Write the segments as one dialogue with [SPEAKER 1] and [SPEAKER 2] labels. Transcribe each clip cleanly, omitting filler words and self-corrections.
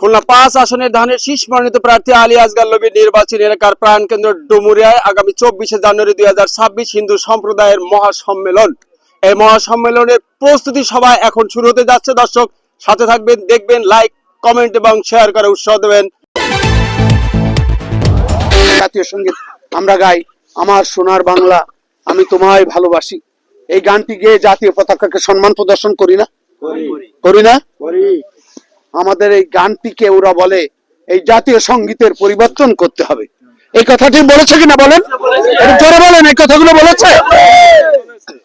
[SPEAKER 1] খুলনা ৫ আসনের ধানের শীষ মনোনীত প্রার্থী আলী আসগার লবির নির্বাচনী এলাকার প্রাণকেন্দ্র ডুমুরিয়ায় আগামী ২৪শে জানুয়ারি ২০২৬ হিন্দু সম্প্রদায়ের মহাসম্মেলন। এই মহাসম্মেলনের প্রস্তুতি সভা এখন শুরু হতে যাচ্ছে। দর্শক সাথে থাকবেন, দেখবেন, লাইক, কমেন্ট এবং শেয়ার করে উৎসাহ দেবেন।
[SPEAKER 2] জাতীয় সঙ্গীত আমরা গাই, আমার সোনার বাংলা আমি তোমায় ভালোবাসি। এই গানটি গেয়ে জাতীয় পতাকাকে সম্মান প্রদর্শন করি না? করি না? আমাদের এই গানটিকে ওরা বলে এই জাতীয় সঙ্গীতের পরিবর্তন করতে হবে। এই কথাটি বলেছে কিনা বলেন? জোরে বলেন, এই কথাগুলো বলেছে?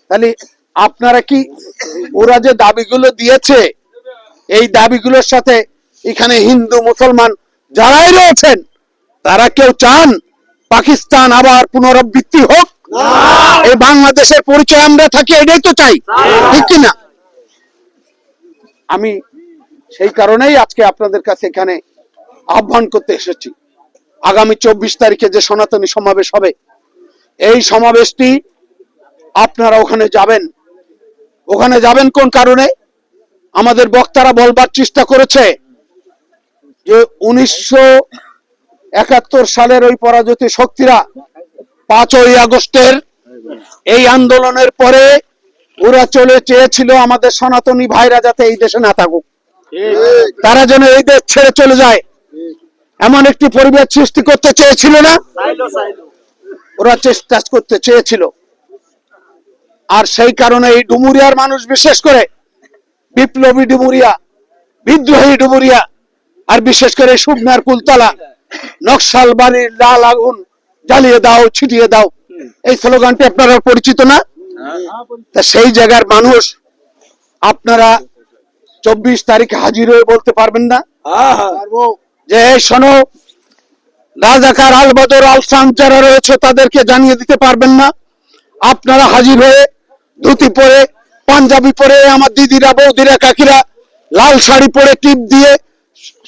[SPEAKER 2] তাহলে আপনারা কি ওরা যে দাবিগুলো দিয়েছে এই দাবিগুলোর সাথে এখানে হিন্দু মুসলমান যারাই রয়েছেন তারা কেউ চান পাকিস্তান আবার পুনরাবৃত্তি হোক? এই বাংলাদেশের পরিচয় আমরা থাকি, এটাই তো চাই, ঠিক কিনা? আমি সেই কারণেই আজকে আপনাদের কাছে এখানে আহ্বান করতে এসেছি। আগামী ২৪ তারিখে যে সনাতনী সমাবেশ হবে, এই সমাবেশটি আপনারা ওখানে যাবেন। ওখানে যাবেন কোন কারণে? আমাদের বক্তারা বলবার চেষ্টা করেছে যে ১৯৭১ সালের ওই পরাজিত শক্তিরা ৫ই আগস্টের এই আন্দোলনের পরে ওরা চলে চেয়েছিল আমাদের সনাতনী ভাইরা যাতে এই দেশে না থাকুক, তারা যেন এই দেশ ছেড়ে চলে যায়, এমন একটি পরিবেশ সৃষ্টি করতে চেয়েছিল না? ওরা চেষ্টা করতে চেয়েছিল। আর সেই কারণে এই ডুমুরিয়ার মানুষ, বিশেষ করে বিপ্লবী ডুমুরিয়া, বিদ্রোহী ডুমুরিয়া, আর বিশেষ করে শুকনার কুলতলা, নকশাল বাড়ির লাল আগুন জ্বালিয়ে দাও, ছিটিয়ে দাও, এই স্লোগানটি আপনারা পরিচিত না? তা সেই জায়গার মানুষ আপনারা ২৪ তারিখে হাজির হয়ে বলতে পারবেন না যে শোনো, রাজাকার আল বদর আল সাম যারা রয়েছে তাদেরকে জানিয়ে দিতে পারবেন না? আপনারা হাজির হয়ে ধুতি পরে, পাঞ্জাবি পরে, আমার দিদিরা, বৌদিরা, কাকিরা লাল শাড়ি পরে, টিপ দিয়ে,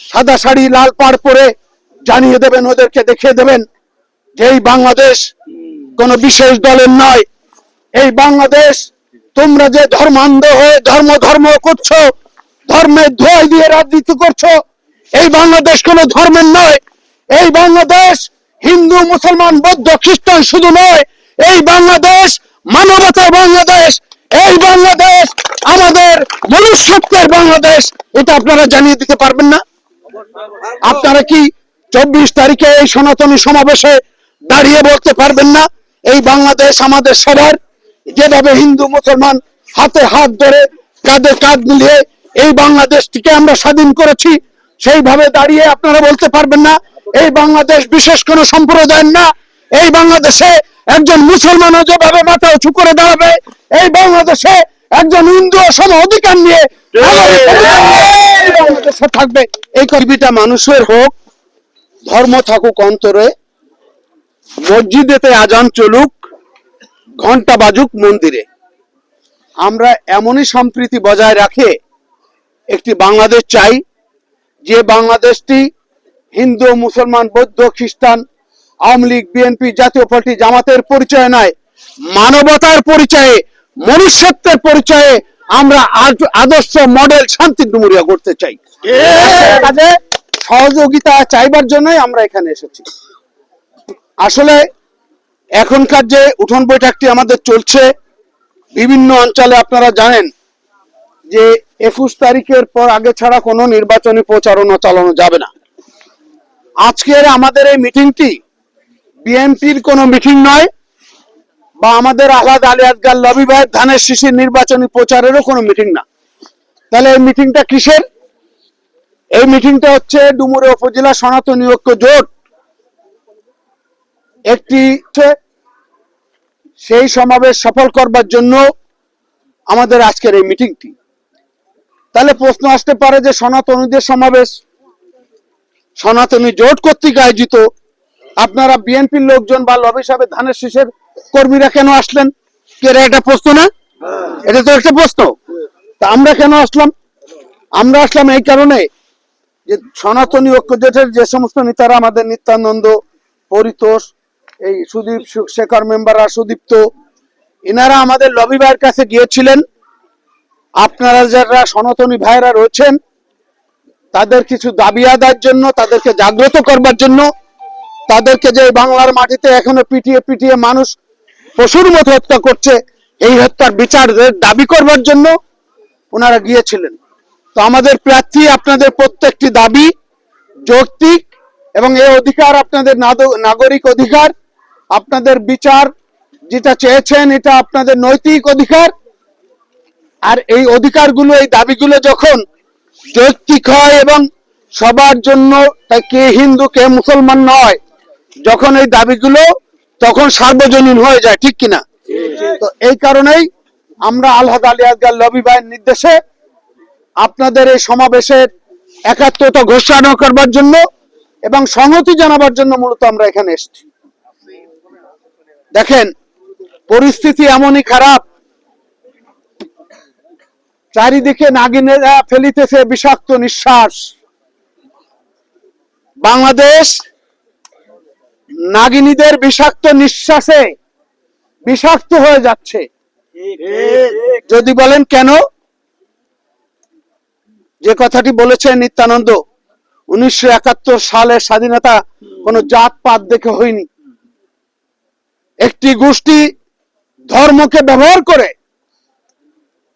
[SPEAKER 2] সাদা শাড়ি, লাল পাড় পরে জানিয়ে দেবেন, ওদেরকে দেখিয়ে দেবেন যে এই বাংলাদেশ কোন বিশেষ দলের নয়। এই বাংলাদেশ তোমরা যে ধর্মান্ধ হয়ে ধর্ম করছো, ধর্মের ধোঁয়াই দিয়ে রাজনীতি করছো, এই বাংলাদেশ কোন ধর্মের নয়। এই বাংলাদেশ হিন্দু, মুসলমান, বৌদ্ধ, খ্রিস্টান শুধু নয়, এই বাংলাদেশ মানবতার বাংলাদেশ, এই বাংলাদেশ আমাদের মনুষ্যত্বের বাংলাদেশ। এটা আপনারা জানিয়ে দিতে পারবেন না? আপনারা কি ২৪ তারিখে এই সনাতনী সমাবেশে দাঁড়িয়ে বলতে পারবেন না এই বাংলাদেশ আমাদের সবার? যেভাবে হিন্দু মুসলমান হাতে হাত ধরে, কাঁধে কাঁধ মিলিয়ে এই বাংলাদেশটিকে আমরা স্বাধীন করেছি, সেইভাবে দাঁড়িয়ে আপনারা বলতে পারবেন না এই বাংলাদেশ বিশেষ কোনো সম্প্রদায়ের না? এই বাংলাদেশে একজন মুসলমানও যেভাবে মাথা উঁচু করে দাঁড়াবে, এই বাংলাদেশে একজন হিন্দু সম অধিকার নিয়ে বাংলাদেশে থাকবে। এই কবিটা মানুষের হোক, ধর্ম থাকুক অন্তরে, মসজিদেতে আজান চলুক, ঘন্টা বাজুক মন্দিরে, আমরা এমনই সম্প্রীতি বজায় রাখে একটি বাংলাদেশ চাই, যে বাংলাদেশটি হিন্দু, মুসলমান, বৌদ্ধ, খ্রিস্টান, আওয়ামী লীগ, বিএনপি, জাতীয় পার্টি, জামাতের পরিচয় নয়, মানবতার পরিচয়ে, মনুষ্যত্বের পরিচয়ে আমরা আদর্শ মডেল শান্তি ডুমুরিয়া করতে চাই। কাজে সহযোগিতা চাইবার জন্যই আমরা এখানে এসেছি। আসলে এখনকার যে উঠোন বৈঠকটি আমাদের চলছে বিভিন্ন অঞ্চলে, আপনারা জানেন যে ২১ তারিখের পর আগে ছাড়া কোনো নির্বাচনী প্রচারণা চালানো যাবে না। আজকের আমাদের এই মিটিংটি বিএনপির কোনো মিটিং নয়, বা আমাদের আহ্লাদ আলী আসগার লবি ভাইয়ের ধানের শীষের নির্বাচনী প্রচারেরও কোনো মিটিং না। তাহলে এই মিটিংটা কিসের? এই মিটিংটা হচ্ছে ডুমুরিয়া উপজেলা সনাতনী ঐক্য জোট একটি, সেই সমাবেশ সফল করবার জন্য আমাদের আজকের এই মিটিংটি। তাহলে প্রশ্ন আসতে পারে যে সনাতনীদের সমাবেশ সনাতনী জোট কর্তৃক আয়োজিত, আপনারা বিএনপির লোকজন বা লবি সাহেব ধানের শীষের কর্মীরা কেন আসলেন? এটা প্রশ্ন না? এটা তো একটা প্রশ্ন। তা আমরা কেন আসলাম? আমরা আসলাম এই কারণে যে সনাতনী ঐক্য জোটের যে সমস্ত নেতারা, আমাদের নিত্যানন্দ, পরিতোষ, এই সুদীপ, শেখর মেম্বাররা, সুদীপ্ত, এনারা আমাদের লবি ভাইয়ের কাছে গিয়েছিলেন। আপনারা যারা সনাতনী ভাইরা রয়েছেন তাদের কিছু দাবি আদায়ের জন্য, তাদেরকে জাগ্রত করবার জন্য, তাদেরকে যে বাংলার মাটিতে এখনো পিটিয়ে পিটিয়ে মানুষ পশুর মতো হত্যা করছে, এই হত্যার বিচারের দাবি করবার জন্য ওনারা গিয়েছিলেন। তো আমাদের প্রার্থী, আপনাদের প্রত্যেকটি দাবি যৌক্তিক এবং এই অধিকার আপনাদের নাগরিক অধিকার, আপনাদের বিচার যেটা চেয়েছেন এটা আপনাদের নৈতিক অধিকার। আর এই অধিকারগুলো, এই দাবিগুলো যখন যৌক্তিক হয় এবং সবার জন্য, তাই কে হিন্দু কে মুসলমান নয়, যখন এই দাবিগুলো তখন সার্বজনীন হয়ে যায়, ঠিক কিনা? তো এই কারণেই আমরা আলহাজ আলী আসগর লবি ভাইয়ের নির্দেশে আপনাদের এই সমাবেশের একাত্মতা ঘোষণা করবার জন্য এবং সংহতি জানাবার জন্য মূলত আমরা এখানে এসেছি। দেখেন, পরিস্থিতি এমনই খারাপ, চারিদিকে নাগিনেরা ফেলিতেছে বিষাক্ত নিঃশ্বাস। বাংলাদেশ নাগিনীদের বিষাক্ত নিঃশ্বাসে বিষাক্ত হয়ে যাচ্ছে। যদি বলেন কেন, যে কথাটি বলেছেন নিত্যানন্দ, 1971 সালের স্বাধীনতা কোন জাতপাত দেখে হয়নি। একটি গোষ্ঠী ধর্মকে ব্যবহার করে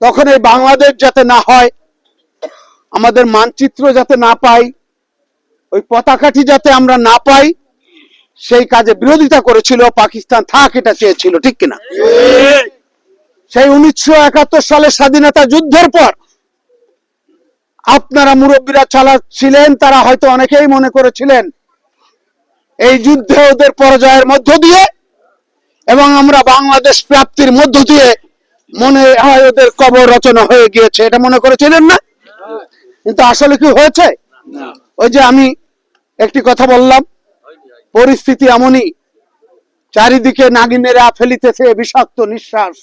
[SPEAKER 2] তখন এই বাংলাদেশ যাতে না হয়, আমাদের মানচিত্র যাতে না পাই, ওই পতাকাটি যাতে আমরা না পাই, সেই কাজে বিরোধিতা করেছিল। পাকিস্তান থাক এটা চেয়েছিল, ঠিক কিনা? সেই 1971 সালের স্বাধীনতা যুদ্ধের পর আপনারা মুরব্বীরা চালাচ্ছিলেন, তারা হয়তো অনেকেই মনে করেছিলেন এই যুদ্ধে ওদের পরাজয়ের মধ্য দিয়ে এবং আমরা বাংলাদেশ প্রাপ্তির মধ্য দিয়ে মনে হয় ওদের কবর রচনা হয়ে গিয়েছে, এটা মনে করেছিলেন না? কিন্তু আসলে কি হয়েছে? ওই যে আমি একটি কথা বললাম, পরিস্থিতি এমনই, চারিদিকে নাগিনেরা ফেলিতেছে বিষাক্ত নিঃশ্বাস।